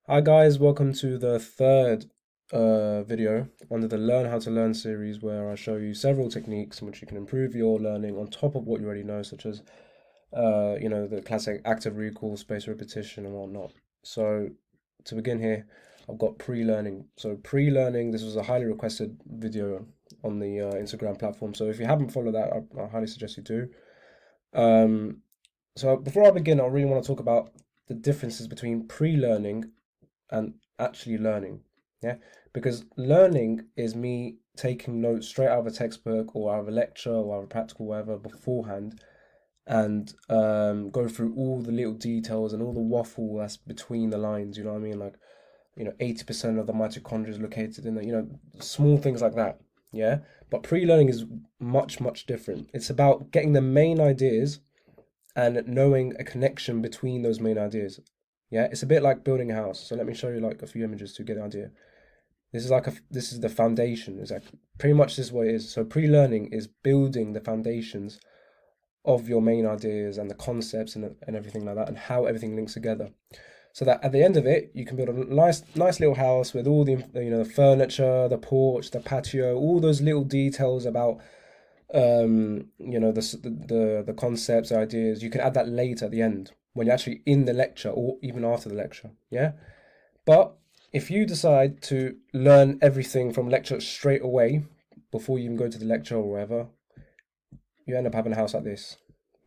Hi guys, welcome to the third video under the Learn How to Learn series where I show you several techniques in which you can improve your learning on top of what you already know, such as the classic active recall, spaced repetition and whatnot. So to begin here, I've got pre-learning. So pre-learning, this was a highly requested video on the Instagram platform. So if you haven't followed that, I highly suggest you do. Um, so before I begin, I really want to talk about the differences between pre-learning and actually learning. Yeah, because learning is me taking notes straight out of a textbook or out of a lecture or out of a practical whatever beforehand and go through all the little details and all the waffle that's between the lines. You know what I mean? Like, 80% of the mitochondria is located in the, small things like that. Yeah. But pre-learning is much, much different. It's about getting the main ideas and knowing a connection between those main ideas. Yeah, it's a bit like building a house. So let me show you like a few images to get an idea. This is the foundation. It's like pretty much this is what it is. So pre-learning is building the foundations of your main ideas and the concepts and everything like that and how everything links together. So that at the end of it, you can build a nice little house with all the furniture, the porch, the patio, all those little details about the concepts, ideas. You can add that later at the end when you're actually in the lecture or even after the lecture. Yeah. But if you decide to learn everything from lecture straight away before you even go to the lecture or wherever, you end up having a house like this.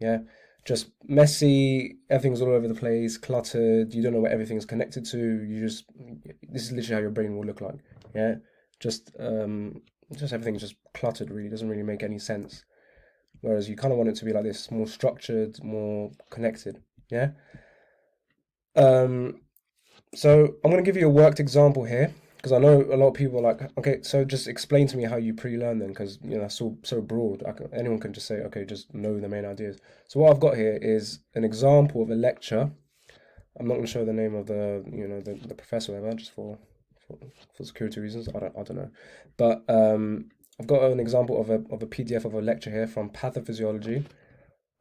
Yeah. Just messy, everything's all over the place, cluttered, you don't know where everything's connected to. This is literally how your brain will look like. Yeah. Just um just everything's just cluttered really, doesn't really make any sense. Whereas you kind of want it to be like this, more structured, more connected. Yeah. Um, so I'm going to give you a worked example here because I know a lot of people are like, okay, so just explain to me how you pre-learn then, because that's so broad. Anyone can just say, okay, just know the main ideas. So what I've got here is an example of a lecture. I'm not going to show the name of the professor or whatever, just for for security reasons. I don't know, but I've got an example of a PDF of a lecture here from Pathophysiology.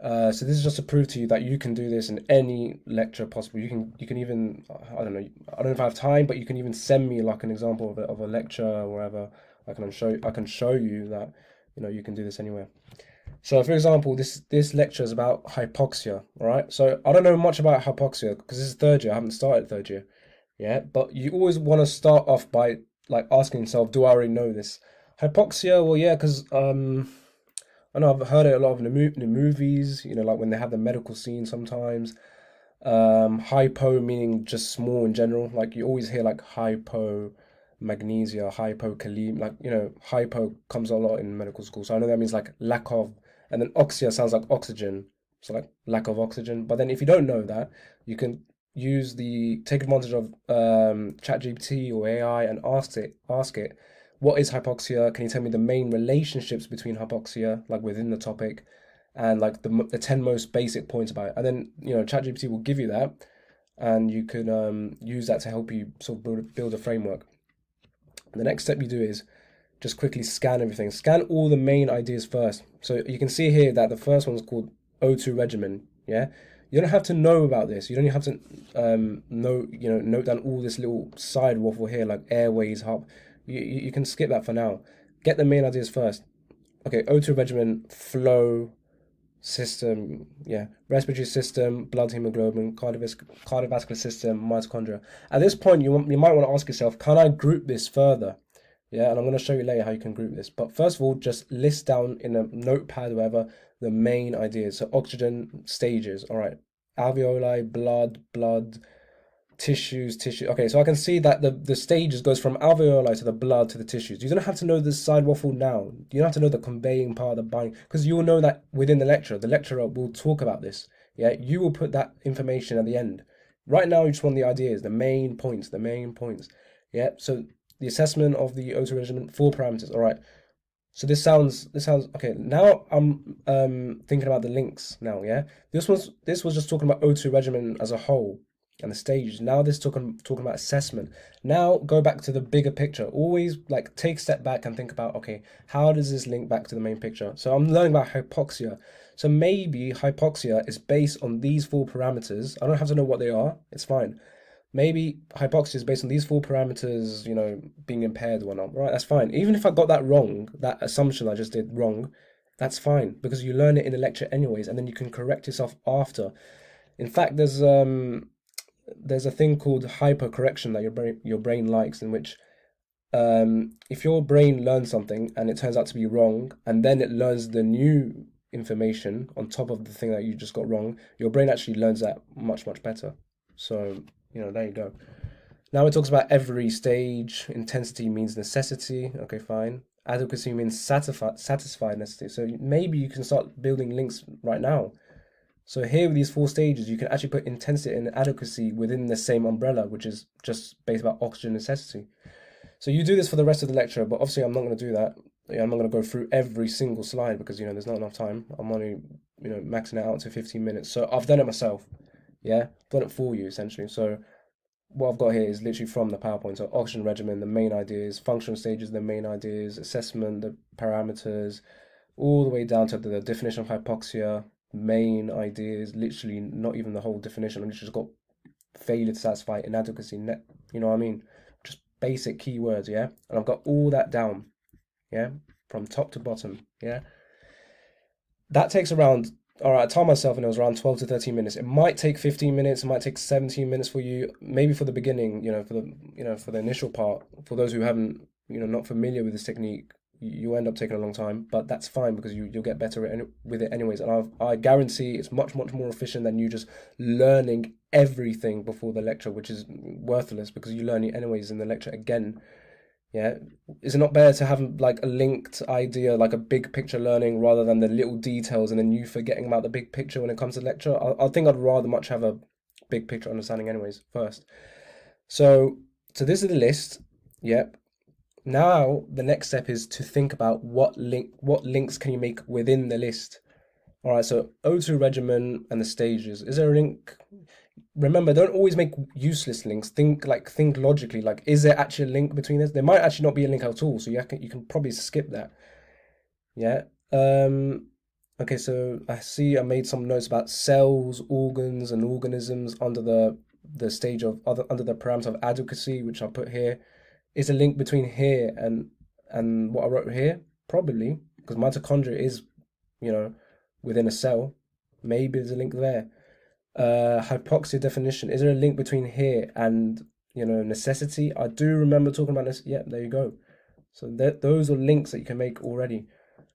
So this is just to prove to you that you can do this in any lecture possible. You can even I don't know, I don't know if I have time, but you can even send me like an example of a lecture or wherever. I can show you that you can do this anywhere. So for example, this lecture is about hypoxia. All right. So I don't know much about hypoxia because this is third year. I haven't started third year. Yeah, but you always want to start off by like asking yourself, do I already know this? Hypoxia, well, yeah, because I know I've heard it a lot in the movies, like when they have the medical scene sometimes. Hypo meaning just small in general. Like you always hear like hypo magnesia, hypokalemia, like hypo comes a lot in medical school. So I know that means like lack of, and then oxia sounds like oxygen. So like lack of oxygen. But then if you don't know that, you can take advantage of ChatGPT or AI and ask it, what is hypoxia? Can you tell me the main relationships between hypoxia, like within the topic, and like the 10 most basic points about it? And then, ChatGPT will give you that, and you can use that to help you sort of build a framework. The next step you do is just quickly scan everything. Scan all the main ideas first. So you can see here that the first one's called O2 regimen. Yeah, you don't have to know about this. You don't have to note down all this little side waffle here like airways, hub. You can skip that for now. Get the main ideas first. Okay, O2 regimen, flow, system, yeah, respiratory system, blood hemoglobin, cardiovascular system, mitochondria. At this point, you might want to ask yourself, can I group this further? Yeah, and I'm going to show you later how you can group this. But first of all, just list down in a notepad or whatever the main ideas. So oxygen stages. All right, alveoli, blood, tissues, tissue. Okay, so I can see that the stages goes from alveoli to the blood to the tissues. You don't have to know the side waffle now. You don't have to know the conveying part, the binding, because you will know that within the lecture. The lecturer will talk about this. Yeah, you will put that information at the end. Right now, you just want the ideas, the main points, the main points. Yeah, so the assessment of the auto regimen, four parameters. All right. So this sounds okay. Now I'm thinking about the links now, yeah. This was just talking about O2 regimen as a whole and the stages. Now this talking about assessment. Now go back to the bigger picture. Always like take a step back and think about, okay, how does this link back to the main picture? So I'm learning about hypoxia. So maybe hypoxia is based on these four parameters. I don't have to know what they are, it's fine. Maybe hypoxia is based on these four parameters, being impaired or whatnot. Right, that's fine. Even if I got that wrong, that assumption I just did wrong, that's fine because you learn it in the lecture anyways, and then you can correct yourself after. In fact, there's a thing called hypercorrection that your brain likes, in which if your brain learns something and it turns out to be wrong, and then it learns the new information on top of the thing that you just got wrong, your brain actually learns that much, much better. So, there you go. Now it talks about every stage. Intensity means necessity. Okay, fine. Adequacy means satisfied necessity. So maybe you can start building links right now. So here with these four stages, you can actually put intensity and adequacy within the same umbrella, which is just based about oxygen necessity. So you do this for the rest of the lecture, but obviously I'm not going to do that. Yeah, I'm not going to go through every single slide because there's not enough time. I'm only maxing it out to 15 minutes. So I've done it myself. Yeah, I've done it for you essentially. So what I've got here is literally from the PowerPoint. So oxygen regimen, the main ideas, functional stages, the main ideas, assessment, the parameters, all the way down to the definition of hypoxia, main ideas, literally not even the whole definition. I've just got failure to satisfy, inadequacy, net, you know what I mean? Just basic keywords, yeah? And I've got all that down, yeah? From top to bottom, yeah? That takes around, all right, I told myself and it was around 12 to 13 minutes. It might take 15 minutes, it might take 17 minutes for you, maybe for the beginning, for the initial part, for those who haven't, not familiar with this technique, you end up taking a long time, but that's fine because you'll get better with it anyways. And I guarantee it's much, much more efficient than you just learning everything before the lecture, which is worthless because you learn it anyways in the lecture again. Yeah. Is it not better to have like a linked idea, like a big picture learning rather than the little details and then you forgetting about the big picture when it comes to lecture? I think I'd rather much have a big picture understanding anyways first. So this is the list. Yep. Now the next step is to think about what links can you make within the list. All right, so O2 regimen and the stages. Is there a link? Remember, don't always make useless links. Think logically. Like, is there actually a link between this? There might actually not be a link at all, so you can probably skip that. Yeah. Okay, so I see I made some notes about cells, organs, and organisms under the stage of under the parameter of adequacy, which I put here. Is a link between here and what I wrote here? Probably, because mitochondria is, you know, within a cell. Maybe there's a link there. Hypoxia definition. Is there a link between here and necessity? I do remember talking about this. Yeah, there you go. So those are links that you can make already.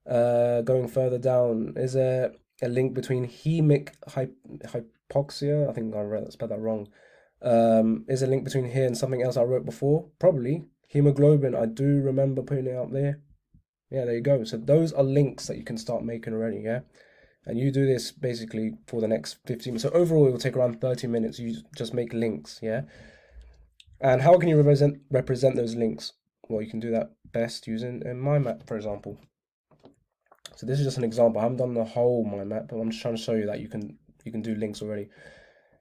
Going further down, is there a link between hypoxia? I think spelled that wrong. Is a link between here and something else I wrote before? Probably. Hemoglobin, I do remember putting it up there. Yeah, there you go. So those are links that you can start making already, yeah? And you do this basically for the next 15 minutes. So overall, it will take around 30 minutes. You just make links, yeah? And how can you represent those links? Well, you can do that best using a mind map, for example. So this is just an example. I haven't done the whole mind map, but I'm just trying to show you that you can do links already.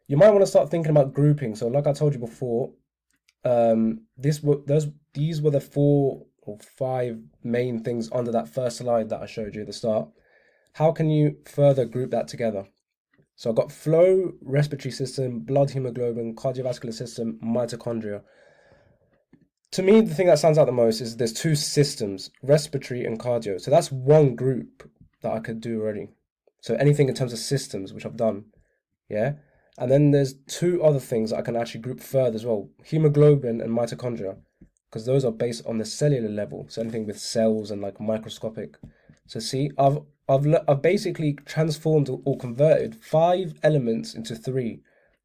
You might want to start thinking about grouping. So like I told you before, these were the 4 or 5 main things under that first slide that I showed you at the start. How can you further group that together? So I've got flow, respiratory system, blood hemoglobin, cardiovascular system, mitochondria. To me, the thing that stands out the most is there's 2 systems, respiratory and cardio. So that's one group that I could do already. So anything in terms of systems, which I've done, yeah? And then there's 2 other things that I can actually group further as well, hemoglobin and mitochondria, because those are based on the cellular level. So anything with cells and like microscopic. So see, I've basically transformed or converted 5 elements into 3.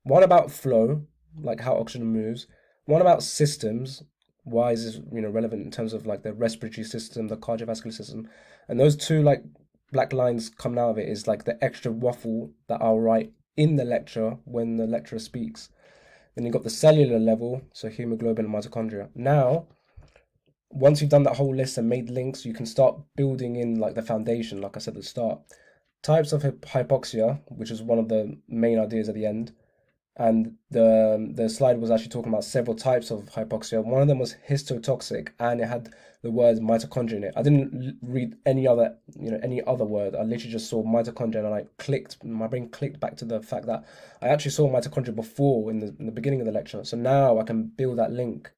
One about flow, like how oxygen moves. One about systems. Why is this relevant in terms of like the respiratory system, the cardiovascular system, and those 2 like black lines coming out of it is like the extra waffle that I'll write in the lecture when the lecturer speaks. Then you've got the cellular level, so hemoglobin and mitochondria. Now, once you've done that whole list and made links, you can start building in like the foundation, like I said at the start. Types of hypoxia, which is one of the main ideas at the end, and the slide was actually talking about several types of hypoxia. One of them was histotoxic, and it had the word mitochondria in it. I didn't read any other word. I literally just saw mitochondria, and I clicked. My brain clicked back to the fact that I actually saw mitochondria before in the beginning of the lecture. So now I can build that link.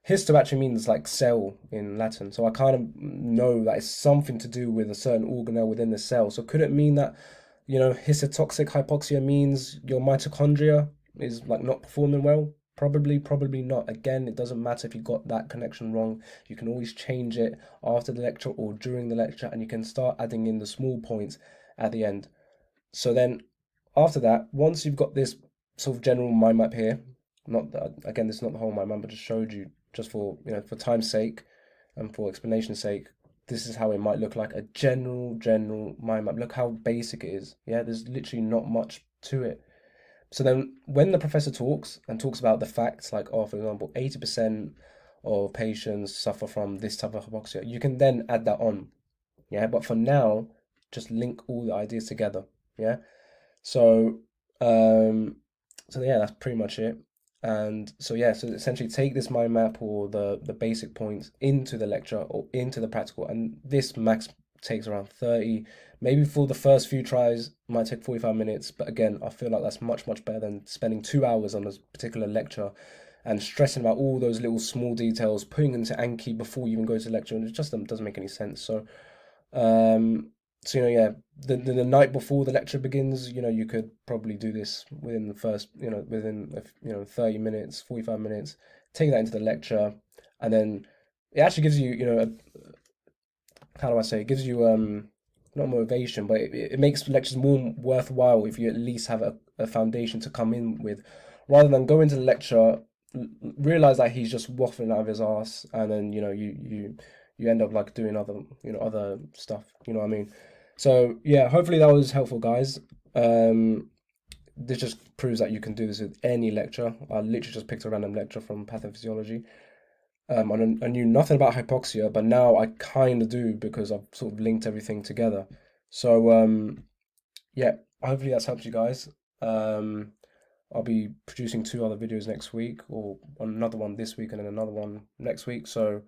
Histo actually means like cell in Latin, so I kind of know that it's something to do with a certain organelle within the cell. So could it mean that, histotoxic hypoxia means your mitochondria is like not performing well? Probably, probably not. Again, it doesn't matter if you got that connection wrong. You can always change it after the lecture or during the lecture, and you can start adding in the small points at the end. So then after that, once you've got this sort of general mind map here, not that, again, this is not the whole mind map, but just showed you just for, for time's sake and for explanation's sake, this is how it might look like a general mind map. Look how basic it is. Yeah, there's literally not much to it. So then when the professor talks and talks about the facts, like, oh, for example, 80% of patients suffer from this type of hypoxia, you can then add that on. Yeah, but for now, just link all the ideas together. Yeah. So, um, so yeah, that's pretty much it. And so yeah, so essentially take this mind map or the basic points into the lecture or into the practical, and this max takes around 30, maybe for the first few tries, might take 45 minutes. But again, I feel like that's much better than spending 2 hours on this particular lecture and stressing about all those little small details, putting into Anki before you even go to the lecture, and it just doesn't make any sense. So um, so yeah, the night before the lecture begins, you could probably do this within the first, within 30 minutes, 45 minutes. Take that into the lecture, and then it actually gives you, how do I say? It gives you not motivation, but it makes lectures more worthwhile if you at least have a foundation to come in with, rather than go into the lecture, realize that he's just waffling out of his ass, and then you end up like doing other stuff. You know what I mean? So yeah, hopefully that was helpful, guys. Um, this just proves that you can do this with any lecture. I literally just picked a random lecture from pathophysiology. I knew nothing about hypoxia, but now I kind of do because I've sort of linked everything together. So yeah, hopefully that's helped you guys. Um, I'll be producing two other videos next week, or another one this week and then another one next week. So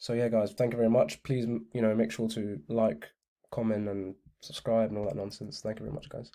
yeah, guys, thank you very much. Please, make sure to like, comment, and subscribe and all that nonsense. Thank you very much, guys.